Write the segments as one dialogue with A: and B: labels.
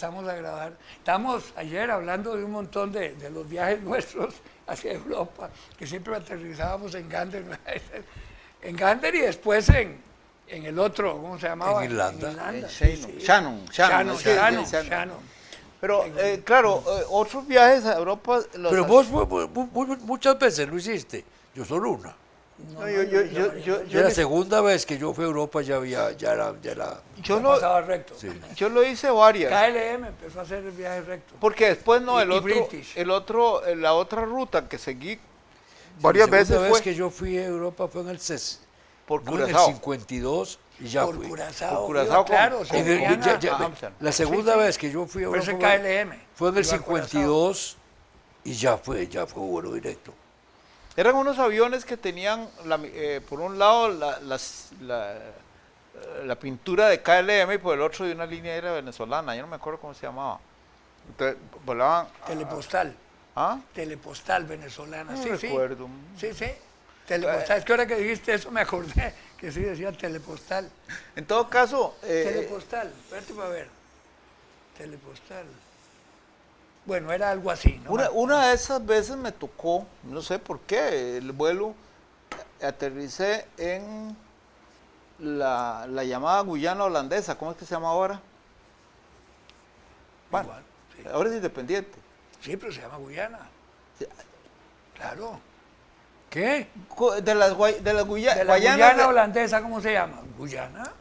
A: empezamos a grabar. Estamos ayer hablando de un montón de los viajes nuestros hacia Europa, que siempre aterrizábamos en Gander, en Gander y después en el otro, ¿cómo se llamaba?
B: En Irlanda.
C: Shannon.
A: Shannon.
C: Pero, claro, otros viajes a Europa...
B: Pero vos muchas veces lo hiciste, yo solo una.
C: Yo
B: La segunda vez que yo fui a Europa ya era...
A: Pasaba recto.
B: Sí.
C: Yo lo hice varias.
A: KLM empezó a hacer el viaje recto.
C: Porque después no,
A: Y British.
C: la otra ruta que seguí varias veces
B: La segunda vez
C: fue
B: que yo fui a Europa fue en el CES.
C: por
B: No, en el
C: Curazao.
B: 52 y ya
A: Por
B: fui.
A: Curazao.
C: Por Curazao
A: claro,
C: con-
A: se
B: En el-
A: venían a-
C: Amsterdam.
B: la segunda
A: Sí, sí.
B: vez que yo fui a
A: Por
B: Europa
A: eso KLM.
B: fue en el
A: Iba a Curazao.
B: 52 y ya fue vuelo directo.
C: Eran unos aviones que tenían, por un lado, la pintura de KLM y por el otro de una línea aérea venezolana. Yo no me acuerdo cómo se llamaba. Entonces, volaban...
A: Telepostal.
C: ¿Ah?
A: Telepostal venezolana.
C: No
A: sí,
C: recuerdo.
A: sí. Sí. Telepostal. Es que ahora que dijiste eso me acordé que sí decía telepostal.
C: En todo caso...
A: Telepostal. Espérate para ver. Telepostal. Bueno, era algo así, ¿no?
C: Una de esas veces me tocó, no sé por qué, el vuelo, aterricé en la llamada Guyana holandesa, ¿cómo es que se llama ahora? Bueno,
A: Igual, sí.
C: ahora es independiente.
A: Sí, pero se llama Guyana.
C: Sí.
A: Claro.
B: ¿Qué?
C: De las
A: De la
C: Guayanas,
A: Guyana holandesa, ¿cómo se llama? Guyana.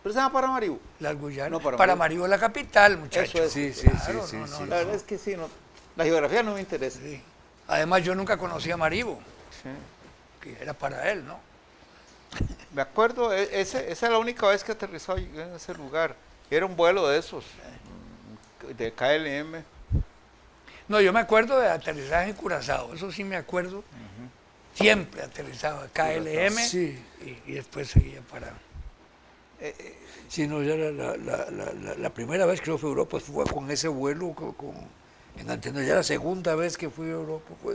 C: pero se llama Paramaribo.
A: Las Guyanas.
C: No,
A: Paramaribo es la capital, muchachos.
C: Eso es.
B: Sí, sí,
A: Claro,
B: sí,
A: no,
B: sí,
A: no,
B: sí.
C: La verdad es que sí, no, la geografía no me interesa.
A: Sí. Además, yo nunca conocí a Maribo,
C: Sí.
A: que era para él, ¿no?
C: Me acuerdo, esa es la única vez que aterrizó en ese lugar. Era un vuelo de esos, de KLM.
A: No, yo me acuerdo de aterrizaje en Curazao, eso sí me acuerdo. Siempre aterrizaba KLM
B: Sí.
A: y después seguía para...
B: Sí, no, ya era la primera vez que yo fui a Europa fue con ese vuelo en Antena. Ya la segunda vez que fui a Europa fue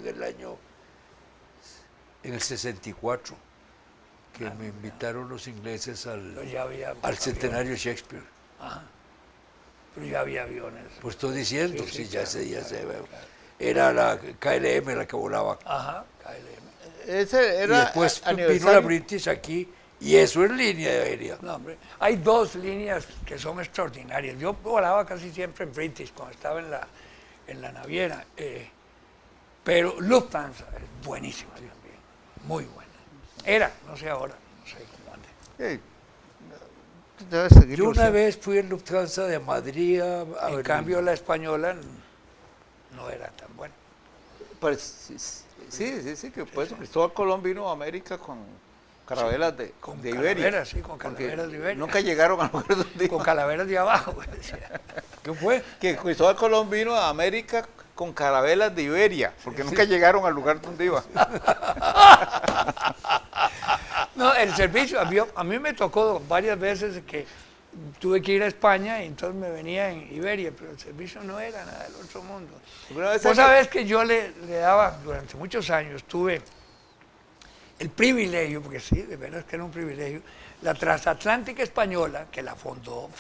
B: en el 64, que me invitaron los ingleses
A: Pero ya había
B: al centenario Shakespeare.
A: Ajá. Pero ya había aviones.
B: Pues estoy diciendo,
A: Sí,
B: sí,
A: claro,
B: ya se
A: claro.
B: era la KLM la que volaba.
A: Ajá, KLM.
C: Ese
B: Y
C: era
B: después vino la
C: aniversario.
B: British aquí, y eso es línea aérea.
A: No, hombre, hay dos líneas que son extraordinarias. Yo volaba casi siempre en British cuando estaba en la naviera, pero Lufthansa es buenísima también, muy buena. Era, no sé ahora, no sé cómo ande.
C: Debe seguirlo,
B: Yo una
C: sí.
B: vez fui en Lufthansa de Madrid a
A: En
B: Berlín.
A: cambio, la española no era tan buena.
C: Pues, sí, que pues Cristóbal Colón vino a América con carabelas de Iberia.
A: Calaveras, sí, con
C: Porque
A: calaveras de Iberia.
C: nunca llegaron al lugar donde
A: Con
C: iban.
A: calaveras de abajo. Pues, decía.
B: ¿Qué fue?
C: Que Cristóbal Colón vino a América con carabelas de Iberia, porque nunca llegaron al lugar donde iba.
A: No, el servicio, a mí me tocó varias veces que tuve que ir a España y entonces me venía en Iberia, pero el servicio no era nada del otro mundo.
C: Una vez
A: Vos sabés que yo le daba, durante muchos años, tuve el privilegio, porque sí, de veras que era un privilegio, la transatlántica española, que la fundó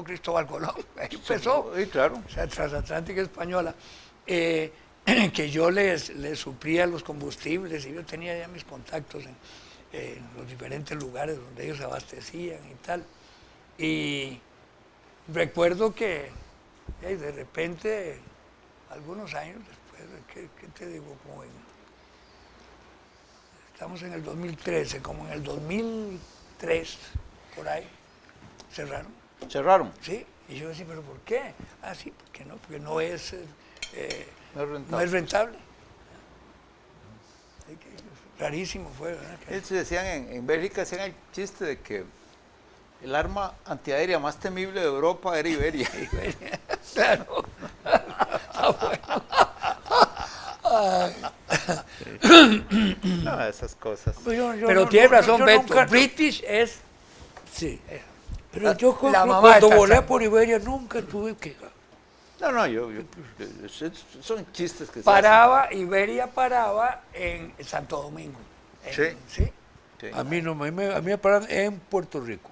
A: Cristóbal Colón, ahí empezó.
C: Sí, claro.
A: O sea, transatlántica española, que yo les suplía los combustibles y yo tenía ya mis contactos en los diferentes lugares donde ellos abastecían y tal. Y recuerdo que de repente, algunos años después, ¿qué te digo? Estamos en el 2013, como en el 2003, por ahí, cerraron.
C: Cerraron.
A: Sí, y yo decía, ¿pero por qué? Ah, sí, porque no es,
C: No es rentable.
A: no es rentable. Así que rarísimo fue, ¿verdad?
C: Ellos decían en Bélgica, hacían el chiste de que el arma antiaérea más temible de Europa era Iberia.
A: Claro. Ah, bueno.
C: No, esas cosas.
A: Pero tiene razón, Beto,
B: nunca-
A: British es...
B: Sí. Pero yo
A: La mamá de
B: cuando volé
A: Tarzán.
B: por Iberia nunca tuve que...
C: No, son chistes que
A: Iberia paraba en Santo Domingo.
C: Sí.
A: ¿Sí?
C: se hacen.
B: A mí no, a mí me paran en Puerto Rico.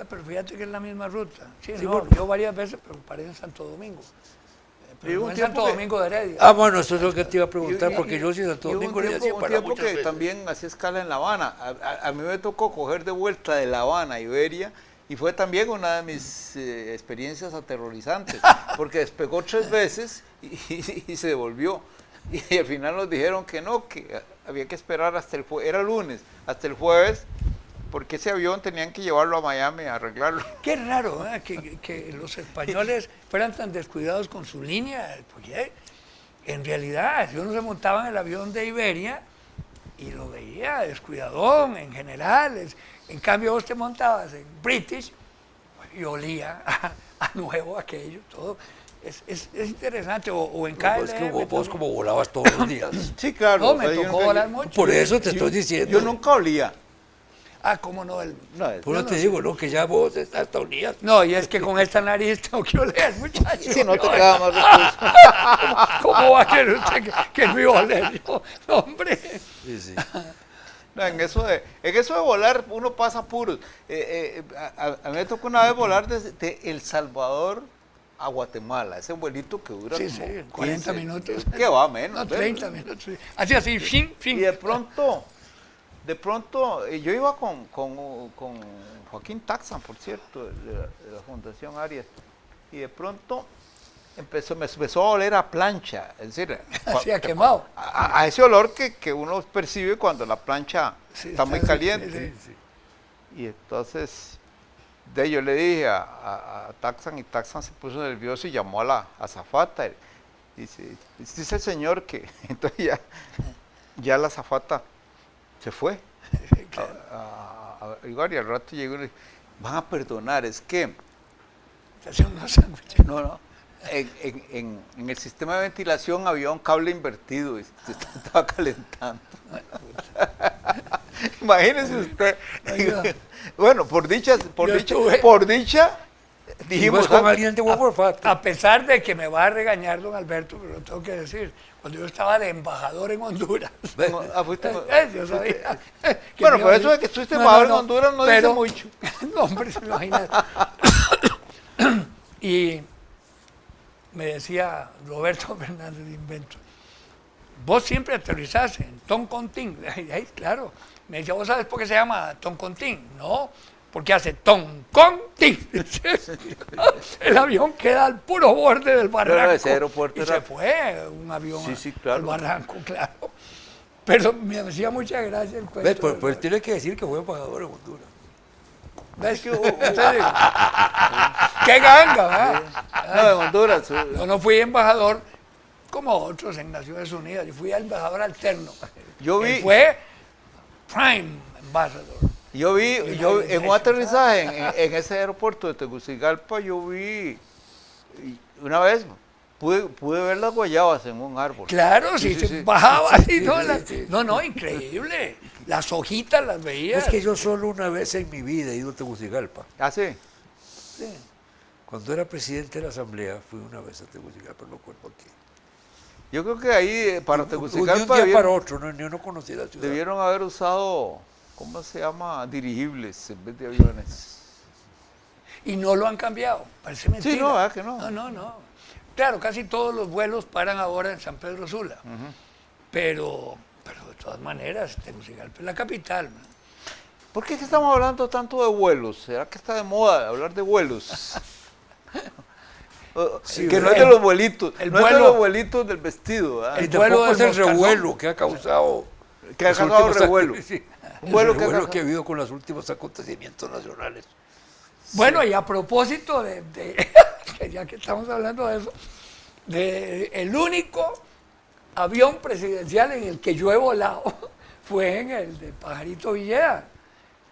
A: pero fíjate que es la misma ruta. Sí,
B: Sí,
A: no,
B: bueno.
A: yo varias veces, pero paré en Santo Domingo.
C: Y
A: Pero
C: hubo
A: no
C: un
A: en Santo
C: tiempo que-
A: Domingo de Heredia.
B: Ah, bueno, eso es lo que te iba a preguntar,
C: Y-
B: porque yo sí Santo
C: y hubo
B: Domingo
C: un
B: le
C: tiempo,
B: hacía
C: un
B: para
C: tiempo
B: muchas
C: que
B: veces.
C: también hacía escala en La Habana. A mí me tocó coger de vuelta de La Habana a Iberia y fue también una de mis experiencias aterrorizantes, porque despegó 3 veces y se devolvió. Y al final nos dijeron que no, que había que esperar hasta el jueves, era lunes, hasta el jueves, porque ese avión tenían que llevarlo a Miami a arreglarlo.
A: Qué raro que los españoles fueran tan descuidados con su línea, porque en realidad si uno se montaba en el avión de Iberia y lo veía descuidadón en general, en cambio vos te montabas en British y olía a nuevo aquello, todo. Es interesante, o en
B: No,
A: KLM.
B: es que vos
A: también.
B: como volabas todos los días.
C: Sí, claro.
A: No,
C: o
A: me
C: sea, yo
A: tocó
C: nunca-
A: volar mucho.
B: Por eso te estoy diciendo.
C: Yo nunca olía.
A: Cómo no,
C: No,
B: Por
A: yo
B: eso te
A: no
B: digo, ¿no? Que ya vos hasta olías.
A: No, y es que con esta nariz tengo que oler, muchachos.
C: si no te quedaba más respuesta.
A: ¿Cómo va a querer usted que no iba a oler yo? No, hombre.
B: Sí, sí.
C: No, en eso de volar uno pasa puros. A mí me tocó una vez volar de El Salvador a Guatemala, ese vuelito que dura
A: Sí,
C: como
A: sí, 40
C: 15,
A: minutos.
C: ¿Qué va? Menos.
A: No,
C: ¿ves?
A: 30 minutos. Sí. Así, así, fin, fin.
C: Y de pronto, yo iba con Joaquín Taxan, por cierto, de la Fundación Arias, y de pronto me empezó a oler a plancha, es decir,
A: Así ha quemado.
C: a ese olor que uno percibe cuando la plancha
A: Sí,
C: está muy
A: sí,
C: caliente.
A: sí,
C: Y entonces yo le dije a Taxan, y Taxan se puso nervioso y llamó a la azafata. Y dice el señor que entonces ya la azafata se fue.
A: Sí, claro.
C: Y al rato llegó y le dijo, van a perdonar, es que
A: Se hacían unos sándwiches.
C: no, en el sistema de ventilación había un cable invertido y se estaba calentando. Imagínese usted.
A: Oiga.
C: Bueno, por dicha,
B: Y
C: dijimos,
B: vas con alguien de buen olfato.
A: A pesar de que me va a regañar don Alberto, pero lo tengo que decir, cuando yo estaba de embajador en Honduras. Yo sabía. que
C: Bueno,
A: me
C: por
A: iba a
C: eso de
A: decir-
C: que estuviste embajador en Honduras no dice
A: pero-
C: mucho.
A: No, hombre, se imagina. Y me decía Roberto Fernández de Invento, vos siempre aterrizás en Toncontín. Claro. Me decía, ¿vos sabes por qué se llama Toncontín? No, porque hace Toncontín. El avión queda al puro borde del barranco.
C: ese aeropuerto
A: y
C: era-
A: se fue un avión
C: Sí, claro.
A: al barranco, claro. Pero me hacía mucha gracia el cuento.
B: ¿Ves? Pues tiene que decir que fue embajador en Honduras.
A: ¿Ves? Entonces, ¡qué ganga, ¿verdad?
C: No, en Honduras.
A: Yo no fui embajador como otros en Naciones Unidas, yo fui embajador alterno.
C: Yo vi-
A: Él fue Prime Ambassador.
C: Yo vi,
A: United
C: en un
A: Nations.
C: aterrizaje en ese aeropuerto de Tegucigalpa, yo vi, una vez, pude ver las guayabas en un árbol.
A: Claro,
C: Sí,
A: si
C: sí,
A: se
C: sí.
A: bajaba así,
B: Sí,
A: ¿no?
B: sí, sí.
A: No, increíble. Las hojitas las veía.
B: Es que yo solo una vez en mi vida he ido a Tegucigalpa.
C: ¿Ah, sí?
B: Cuando era presidente de la Asamblea, fui una vez a Tegucigalpa, no recuerdo aquí.
C: Yo creo que ahí, para
B: De
C: Tegucigalpa,
B: un día para otro, no, yo no conocía la ciudad.
C: debieron haber usado, ¿cómo se llama? Dirigibles en vez de aviones.
A: Y no lo han cambiado, parece mentira.
C: Sí, no, ¿verdad que no?
A: No. Claro, casi todos los vuelos paran ahora en San Pedro Sula. Pero de todas maneras, Tegucigalpa es la capital. ¿no?
C: ¿Por qué es que estamos hablando tanto de vuelos? ¿Será que está de moda hablar de vuelos?
B: Sí,
C: que no
A: el-
C: es de los vuelitos,
A: el
C: no es de
A: vuelo-
C: los vuelitos del vestido, ¿verdad?
B: Y
A: el vuelo
B: tampoco es
A: del
B: el
A: Moscardón.
B: revuelo que ha causado.
C: Que ha
B: los
C: causado
B: últimos
C: revuelo.
B: Sí,
C: Un vuelo
B: el
C: que ha
B: revuelo
C: causado-
B: que ha habido con los últimos acontecimientos nacionales.
A: Bueno, y a propósito que ya que estamos hablando de eso, el único avión presidencial en el que yo he volado fue en el de Pajarito Villeda,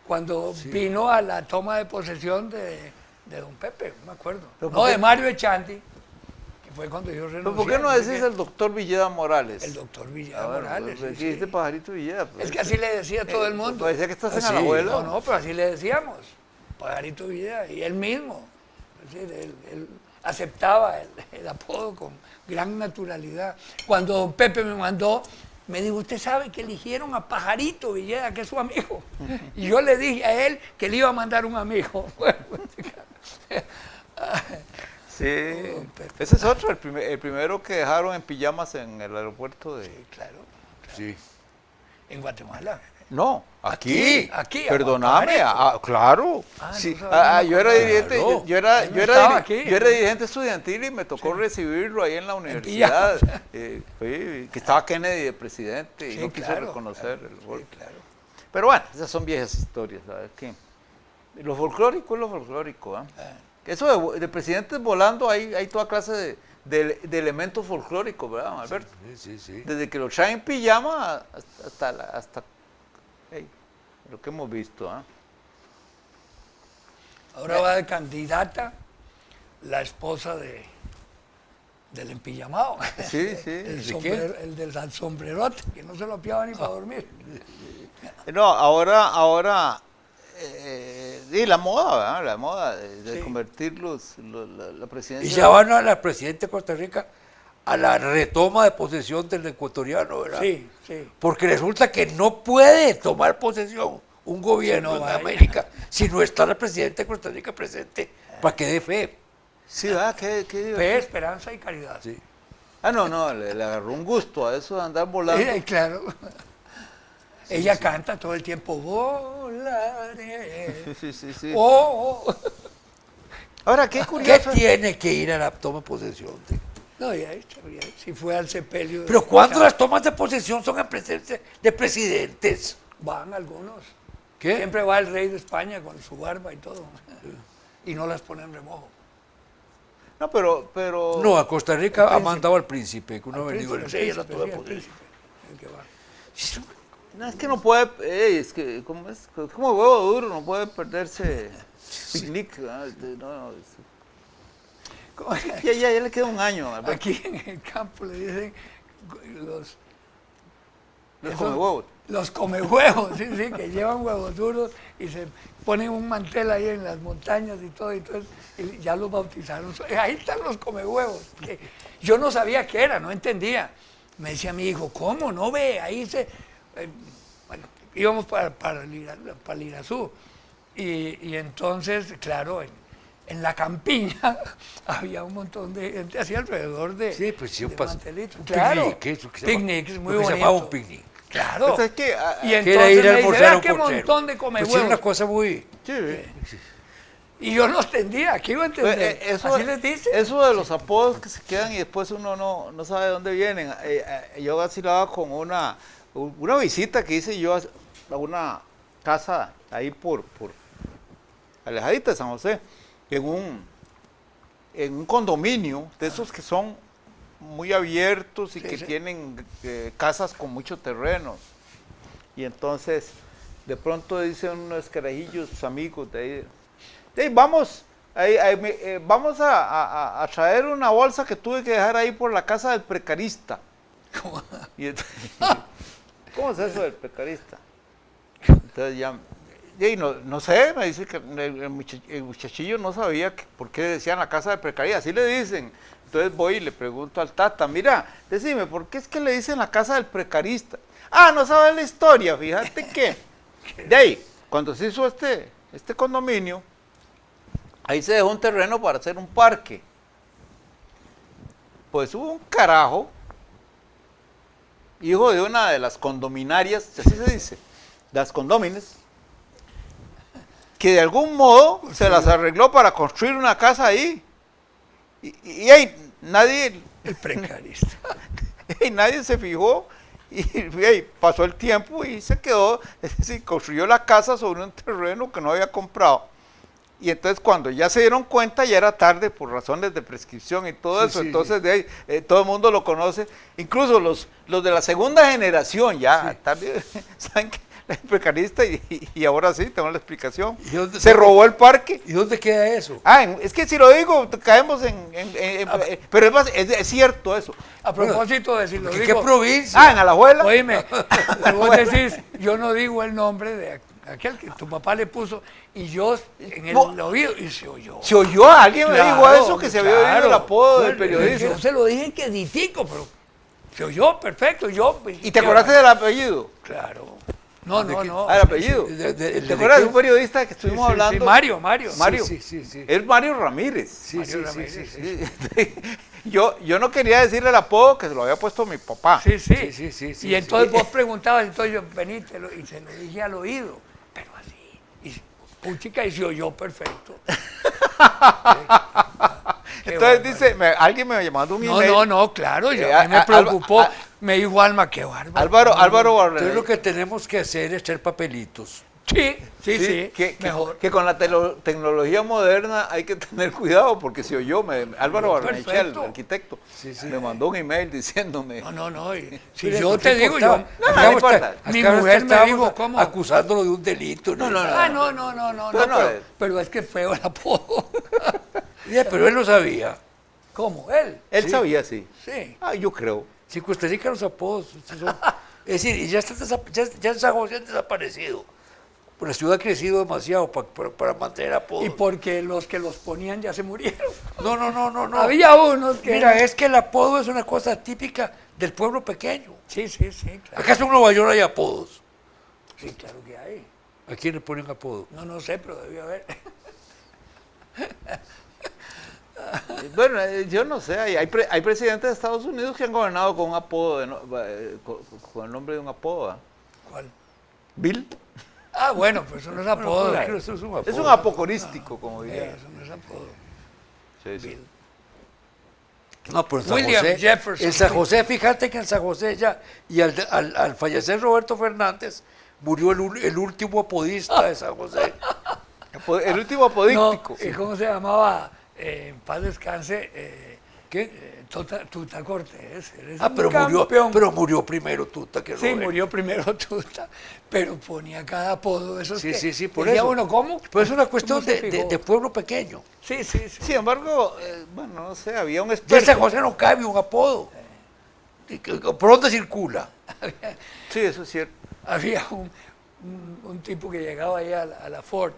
A: cuando vino a la toma de posesión de don Pepe, no me acuerdo.
C: ¿Pero
A: No,
C: por qué?
A: de Mario Echandi, que fue cuando yo renuncié.
C: ¿Pero por qué no decís el doctor Villeda Morales?
A: El doctor Villeda
C: Ah, bueno,
A: Morales.
C: pues,
A: sí,
C: dijiste
A: sí.
C: Pajarito Villeda. pues.
A: Es que así le decía a todo el mundo.
C: Parecía que estás en
B: Ah, sí.
C: Alajuela.
A: No, pero así le decíamos, Pajarito Villeda, y él mismo. Es decir, él aceptaba el apodo con gran naturalidad. Cuando don Pepe me mandó Me dijo, usted sabe que eligieron a Pajarito Villeda, que es su amigo. Y yo le dije a él que le iba a mandar un amigo.
C: Sí, ese es otro, el primero que dejaron en pijamas en el aeropuerto de...
A: Claro,
B: Sí.
A: en Guatemala.
C: No, aquí,
A: Perdóname,
C: claro.
A: Ah,
C: Sí,
A: no sabía,
C: yo era dirigente,
B: claro.
C: yo era
A: estaba aquí.
C: dirigente estudiantil y me tocó recibirlo ahí en la universidad, que estaba Kennedy de presidente y
A: Sí,
C: no quiso
A: claro,
C: reconocer
A: claro,
C: el golpe.
A: sí, claro.
C: Pero bueno, esas son viejas historias, ¿sabes qué? Lo folclórico es lo folclórico, ¿ah? Eso de presidentes volando, hay toda clase de elementos folclóricos, ¿verdad, Alberto?
B: Sí.
C: Desde que lo traen en pijama hasta lo que hemos visto.
A: Ahora va de candidata la esposa del empillamado.
C: Sí.
A: El del sombrerote, que no se lo piaba ni para dormir.
C: No, ahora y la moda, ¿verdad? La moda de
A: Sí.
C: convertir la presidencia.
B: Y ya van a la presidenta de Costa Rica a la retoma de posesión del ecuatoriano, ¿verdad?
A: Sí.
B: Porque resulta que no puede tomar posesión un gobierno
A: Si no
B: de
A: vaya.
B: América si no está la presidenta de Costa Rica presente para que dé fe.
C: Sí, ¿verdad? ¿Qué
A: Fe, esperanza y caridad.
B: Sí.
C: No, le agarró un gusto a eso de andar volando.
A: Claro. Ella canta todo el tiempo, volaré.
C: Sí.
A: Oh.
C: Ahora, qué
B: ¿Qué
C: curioso.
B: tiene que ir a la toma de posesión?
A: No, ya está bien. Si fue al sepelio.
B: Pero ¿cuándo las tomas de posesión son en presencia de presidentes?
A: Van algunos.
B: ¿Qué?
A: Siempre va el rey de España con su barba y todo. Y no las pone en remojo.
C: No, pero
B: No, a Costa Rica ha
A: príncipe.
B: mandado al príncipe, que uno ha venido el
A: príncipe,
B: rey a la
A: sí,
B: toma de
A: el
B: posesión.
A: príncipe, el que va.
C: no, es que no puede, es que como huevo duro, no puede perderse picnic.
A: ¿Cómo es?
C: Ya le queda un año. Alberto.
A: Aquí en el campo le dicen los
C: Come huevos.
A: Los come huevos, sí, que llevan huevos duros y se ponen un mantel ahí en las montañas y todo, y entonces y ya los bautizaron. Ahí están los come huevos. Que yo no sabía qué era, no entendía. Me decía mi hijo, ¿cómo? No ve, ahí se... bueno, íbamos para el Irazú. Y entonces, claro, en la campiña había un montón de gente así alrededor de,
B: Sí, pues sí,
A: de
B: un
A: mantelitos. Claro, picnic, es muy
B: lo que
A: bonito.
B: se llamaba un picnic.
A: Claro.
C: Pues es que,
A: Y
B: Que
A: entonces
B: era ir a
A: me dice,
B: almorzar a
A: vea
B: un
A: qué
B: portero.
A: montón de come
B: Pues sí,
A: huevos.
B: una cosa muy...
A: Y yo no entendía, ¿qué iba a entender? Así les dice.
C: Eso de los apodos que se quedan y después uno no sabe de dónde vienen. Yo vacilaba con una visita que hice yo a una casa ahí por alejadita de San José, en un condominio de esos que son muy abiertos y
A: Sí,
C: que
A: sí.
C: tienen casas con mucho terreno. Y entonces, de pronto dicen unos carajillos amigos de ahí, "Hey, vamos a traer una bolsa que tuve que dejar ahí por la casa del precarista."
A: ¿Cómo?
C: Y ¿cómo es eso del precarista? Entonces ya, y no sé, me dice que el muchachillo no sabía por qué decían la casa del precarista, así le dicen. Entonces voy y le pregunto al tata, mira, decime, ¿por qué es que le dicen la casa del precarista? Ah, no sabes la historia, fíjate que de ahí, cuando se hizo este condominio, ahí se dejó un terreno para hacer un parque. Pues hubo un carajo, hijo de una de las condominarias, así se dice, las condómines, que de algún modo se las arregló para construir una casa ahí. Y ahí nadie,
A: El precarista.
C: y nadie se fijó y ahí pasó el tiempo y se quedó, es decir, construyó la casa sobre un terreno que no había comprado. Y entonces cuando ya se dieron cuenta ya era tarde por razones de prescripción y todo
B: Sí,
C: eso,
B: sí,
C: entonces de ahí todo el mundo lo conoce, incluso los de la segunda generación ya tarde saben que el precarista y ahora sí tengo la explicación.
B: ¿Y dónde-
C: Se robó el parque.
B: ¿Y dónde queda eso?
C: Es que si lo digo caemos pero es cierto eso.
A: A propósito de si lo
B: ¿Qué
A: digo...
B: provincia?
C: En Alajuela.
A: Oíme, vos decís, yo no digo el nombre de aquel que tu papá le puso, y yo en el
C: No.
A: oído, y se oyó.
C: Se oyó a alguien me dijo
A: Claro,
C: eso, que se había oído el
A: claro.
C: apodo del
A: Bueno,
C: periodista.
A: Yo se lo dije queditico, pero Se oyó, perfecto, yo... pues,
C: ¿Y te acordaste del apellido?
A: Claro. No, no, no.
C: Ah, el apellido. ¿Te acuerdas de un periodista que estuvimos hablando?
A: Sí, Mario.
C: Mario.
B: Sí.
C: Es Mario Ramírez.
B: Sí.
C: Yo no quería decirle el apodo que se lo había puesto mi papá.
A: Sí.
B: Sí,
A: Y entonces vos preguntabas, entonces yo, vení, y se lo dije al oído, pero así. Y puchica, y se oyó perfecto.
C: Entonces dice, alguien me mandó un email.
A: No, claro, a mí me preocupó. Me dijo Alma, qué bárbaro.
C: Álvaro Barrera.
B: Entonces lo que tenemos que hacer es echar papelitos.
A: Sí,
C: mejor. Que con la tecnología moderna hay que tener cuidado, porque si oyó, Álvaro Barrenechea, el arquitecto, me mandó un email diciéndome...
A: No, si
B: Mire,
A: yo te digo, yo...
C: No importa.
A: Mi mujer me dijo, ¿cómo?
B: Acusándolo de un delito.
A: No, pero es que es feo el apodo.
B: Pero él lo sabía.
A: ¿Cómo? ¿Él?
C: Él sabía, sí.
A: Sí.
C: Yo creo.
B: Si Costa Rica los apodos es decir, y ya en San José han desaparecido. Pues la ciudad ha crecido demasiado para mantener apodos.
A: Y porque los que los ponían ya se murieron.
B: No.
A: Había unos que...
B: Mira, es que el apodo es una cosa típica del pueblo pequeño.
A: Sí, claro.
B: ¿Acaso en Nueva York hay apodos?
A: Sí, claro que hay.
B: ¿A quién le ponen apodo?
A: No sé, pero debió haber.
C: Bueno, yo no sé, hay presidentes de Estados Unidos que han gobernado con un apodo, con el nombre de un apodo. ¿Eh?
A: ¿Cuál?
C: Bill.
A: Ah, bueno, pues eso no es apodo.
B: Claro, eso es un apodo.
C: Es un apocorístico, como diría.
A: Eso no es apodo.
C: Sí.
A: Bill.
B: No, pero en San
A: William
B: José,
A: Jefferson.
B: en San José, fíjate que en San José ya, y al fallecer Roberto Fernández, murió el último apodista de San José.
C: El último apodíctico.
A: No, ¿cómo se llamaba? En paz descanse.
B: ¿Qué?
A: Tuta Cortés.
B: Pero murió primero Tuta que
A: Sí,
B: Roberto.
A: murió primero Tuta, pero ponía cada apodo. Eso
B: Sí, por
A: decía
B: eso.
A: uno, ¿cómo?
B: Pero es una cuestión
A: ¿Cómo se fijó?
B: de pueblo pequeño.
A: Sí.
C: Sin embargo, bueno, no sé, había un
B: Ya en
C: experto.
B: San José no cabe un apodo. ¿Por dónde circula?
C: Sí, eso es cierto.
A: Había un tipo que llegaba ahí a la Ford,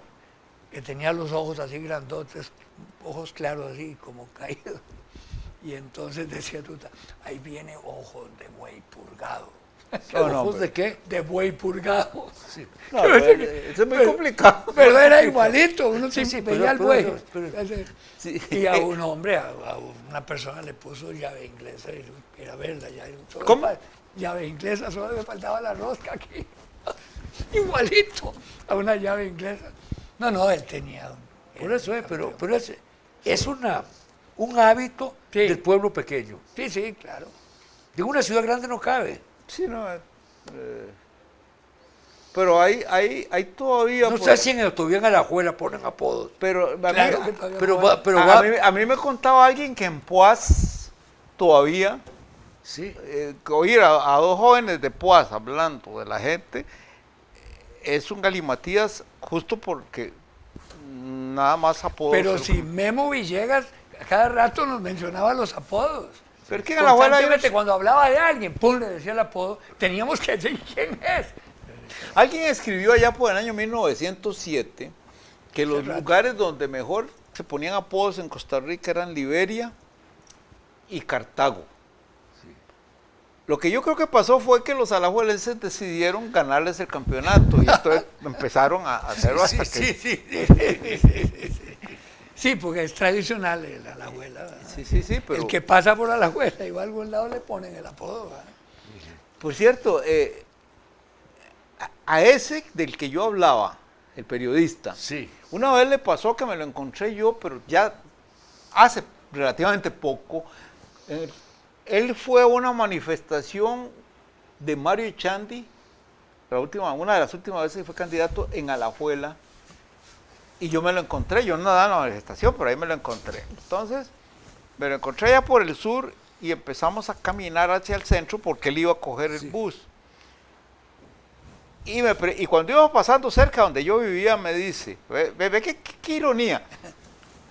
A: que tenía los ojos así grandotes, ojos claros así, como caídos. Y entonces decía Tuta, ahí viene ojos de buey purgado.
B: ¿Ojos de qué?
A: De buey purgado.
B: Sí.
C: No, eso es muy complicado.
A: Pero era igualito, uno
B: Sí,
A: sí,
B: pero-
A: veía al
B: pero
A: buey.
B: eso-
C: Sí.
A: Y a un hombre, a una persona le puso llave inglesa, y era verla ya.
C: ¿Cómo?
A: Llave inglesa, solo le faltaba la rosca aquí. Igualito a una llave inglesa. No, él tenía.
B: Por eso pero es un hábito
A: Sí.
B: del pueblo pequeño.
A: Sí, claro.
B: De una ciudad grande no cabe.
C: Sí, no. Pero hay todavía.
B: No sé si en todavía en Alajuela ponen apodos.
C: Pero,
A: Claro que todavía
B: Pero
A: puede.
B: va, pero va.
C: a mí me contaba alguien que en Poás todavía,
B: Sí.
C: oír a dos jóvenes de Poás hablando de la gente, es un galimatías justo porque nada más apodos.
A: Pero si Memo Villegas a cada rato nos mencionaba los apodos.
C: Pero es que en Alajuela hay
A: Constantemente, cuando hablaba de alguien, pum, le decía el apodo, teníamos que decir quién es.
C: alguien escribió allá por el año 1907 que los lugares donde mejor se ponían apodos en Costa Rica eran Liberia y Cartago. Lo que yo creo que pasó fue que los alajuelenses decidieron ganarles el campeonato y entonces empezaron a hacerlo hasta que...
A: Sí, porque es tradicional la abuela.
C: Sí, pero...
A: El que pasa por la abuela y va a algún lado le ponen el apodo. ¿verdad?
C: Por cierto, a ese del que yo hablaba, el periodista,
B: Sí.
C: una vez le pasó que me lo encontré yo, pero ya hace relativamente poco. Él fue a una manifestación de Mario Echandi, una de las últimas veces que fue candidato en Alajuela, y yo me lo encontré, yo no andaba en la manifestación, pero ahí me lo encontré. Entonces, me lo encontré allá por el sur y empezamos a caminar hacia el centro porque él iba a coger el bus. Y cuando íbamos pasando cerca donde yo vivía, me dice, ve qué ironía,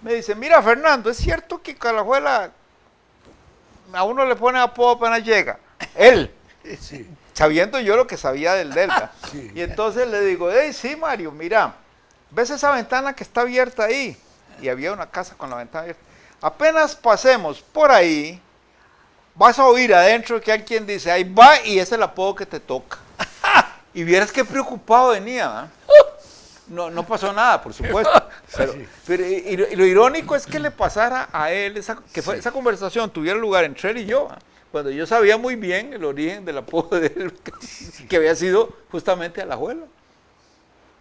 C: me dice, mira Fernando, es cierto que Alajuela a uno le pone apodo apenas llega, él,
B: Sí.
C: sabiendo yo lo que sabía del Delta.
B: Sí.
C: Y entonces le digo, hey, sí Mario, mira, ¿ves esa ventana que está abierta ahí? Y había una casa con la ventana abierta. Apenas pasemos por ahí, vas a oír adentro que hay quien dice, ahí va y es el apodo que te toca. Y vieras qué preocupado venía, ¿verdad? No pasó nada, por supuesto. Y lo irónico es que le pasara a él, esa conversación tuviera lugar entre él y yo, ¿verdad? Cuando yo sabía muy bien el origen del apodo de él, que había sido justamente Alajuela.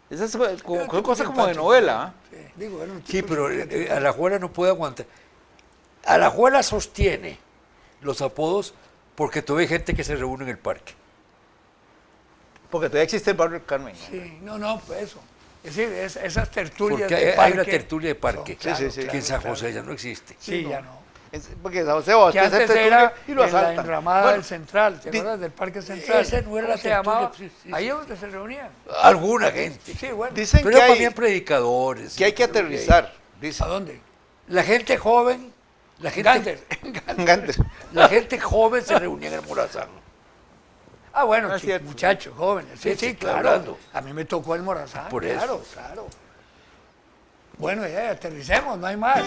C: Esas son cosas como de novela. ¿Eh?
B: Sí, pero Alajuela no puede aguantar. Alajuela sostiene los apodos porque todavía hay gente que se reúne en el parque.
C: Porque todavía existe el barrio del Carmen.
A: Sí, no, pues eso. Es decir, esas tertulias
B: Porque
A: de
B: hay
A: parque.
B: una tertulia de parque,
C: Sí,
B: que en San José ya no existe.
A: Sí, ya no.
C: Porque San José va
A: Que antes era
C: y lo
A: en la
C: asaltan.
A: enramada del Central, ¿te acuerdas del Parque Central?
B: Esa no era
A: ¿Cómo
B: la
A: se llamaba?
B: tertulia, sí.
A: Ahí es donde se reunían.
B: Alguna gente.
A: Sí, bueno.
C: Dicen
B: Pero
C: que
B: también predicadores.
C: hay que aterrizar.
A: ¿A dónde?
B: La gente joven,
A: Gander.
B: la gente joven se reunía en el Morazán.
A: Ah, bueno,
C: No es cierto.
A: muchachos, jóvenes. Sí,
B: Sí,
A: claro.
B: hablando.
A: A mí me tocó el Morazán.
B: Por
A: claro,
B: eso.
A: claro. Bueno, ya aterricemos, no hay más.